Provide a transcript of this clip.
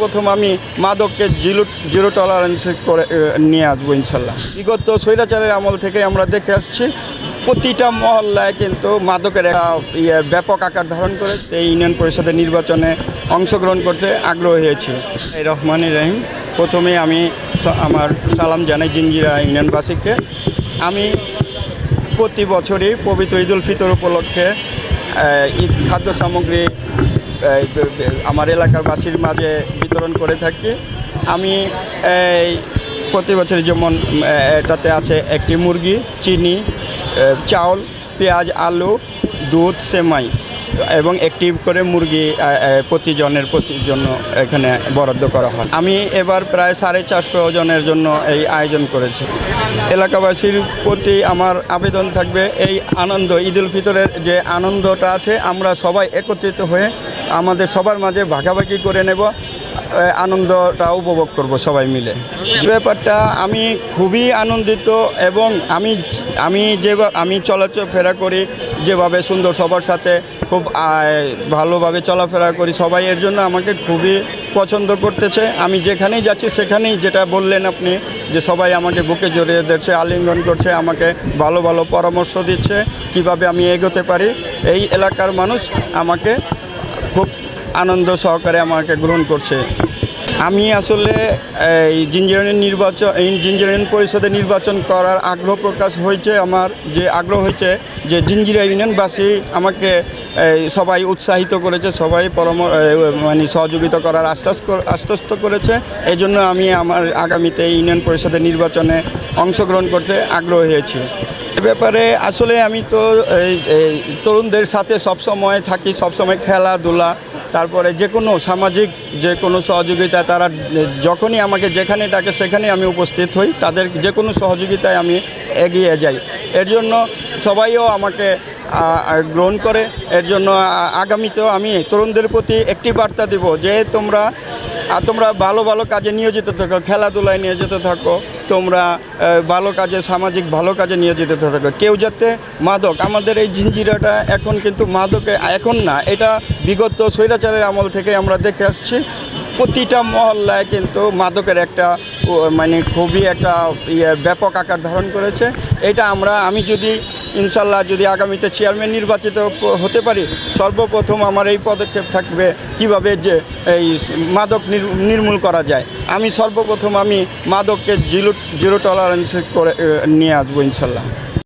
প্রথম আমি মাদককে zero tolerance করে নিয়ে আসবো ইনশাল্লাহ। বিগত স্বৈরাচারের আমল থেকে আমরা দেখে আসছি প্রতিটা মহল্লায় কিন্তু মাদকের ব্যাপক আকার ধারণ করে এই ইউনিয়ন পরিষদের নির্বাচনে অংশগ্রহণ করতে আগ্রহী হয়েছি। এই রহমানুর রহিম, প্রথমে আমি আমার সালাম জানাই জিঞ্জিরা ইউনিয়নবাসীকে। আমি প্রতি বছরই পবিত্র ঈদুল ফিতর উপলক্ষে ঈদ খাদ্য সামগ্রী আমার এলাকার বাসীর মাঝে বিতরণ করে থাকি। আমি প্রতি বছর যেমন এটাতে আছে একটি মুরগি, চিনি, চাউল, পেঁয়াজ, আলু, দুধ, সেমাই এবং একটি করে মুরগি প্রতির জন্য এখানে বরাদ্দ করা হয়। আমি এবার প্রায় 450 জনের জন্য এই আয়োজন করেছি। এলাকাবাসীর প্রতি আমার আবেদন থাকবে, এই আনন্দ ঈদুল ফিতরের যে আনন্দটা আছে আমরা সবাই একত্রিত হয়ে আমাদের সবার মাঝে ভাগাভাগি করে নেব, আনন্দটা উপভোগ করব সবাই মিলে। ব্যাপারটা আমি খুবই আনন্দিত এবং আমি চলাফেরা করি যেভাবে সুন্দর সবার সাথে খুব ভালোভাবে চলাফেরা করি, সবাই এর জন্য আমাকে খুবই পছন্দ করতেছে। আমি যেখানেই যাচ্ছি সেখানেই যেটা বললেন আপনি, যে সবাই আমাকে বুকে জড়িয়ে দিচ্ছে, আলিঙ্গন করছে, আমাকে ভালো ভালো পরামর্শ দিচ্ছে কিভাবে আমি এগোতে পারি। এই এলাকার মানুষ আমাকে খুব আনন্দ সহকারে আমাকে গ্রহণ করছে। আমি আসলে এই জিঞ্জিরা পরিষদের নির্বাচন করার আগ্রহ প্রকাশ হয়েছে। আমার যে আগ্রহ হয়েছে যে জিঞ্জিরা ইউনিয়নবাসী আমাকে সবাই উৎসাহিত করেছে, সবাই সহযোগিতা করার আশ্বস্ত করেছে। এই জন্য আমি আমার আগামীতে ইউনিয়ন পরিষদের নির্বাচনে অংশগ্রহণ করতে আগ্রহী হয়েছি। এ ব্যাপারে আসলে আমি তো তরুণদের সাথে সবসময় থাকি, সবসময় খেলাধুলা, তারপরে যে কোনো সামাজিক যে কোনো সহযোগিতা, তারা যখনই আমাকে যেখানে ডাকে সেখানে আমি উপস্থিত হই, তাদের যে কোনো সহযোগিতায় আমি এগিয়ে যাই। এর জন্য সবাইও আমাকে গ্রহণ করে। এর জন্য আগামীতেও আমি তরুণদের প্রতি একটি বার্তা দিব যে তোমরা ভালো ভালো কাজে নিয়োজিত থাকো, খেলাধুলায় নিয়োজিত থাকো, তোমরা ভালো কাজে, সামাজিক ভালো কাজে নিয়োজিত থাকো। কেউ যাতে আমাদের এই জিঞ্জিরাটা এখন কিন্তু মাদকে এখন না, এটা বিগত স্বৈরাচারের আমল থেকে আমরা দেখে আসছি প্রতিটা মহল্লায় কিন্তু মাদকের একটা খুবই একটা ব্যাপক আকার ধারণ করেছে। এটা আমি যদি ইনশাল্লাহ যদি আগামীতে চেয়ারম্যান নির্বাচিত হতে পারি, সর্বপ্রথম আমার এই পদক্ষেপ থাকবে কিভাবে যে এই মাদক নির্মূল করা যায়। আমি সর্বপ্রথম মাদককে জিরো টলারেন্স করে নিয়ে আসবো ইনশাল্লাহ।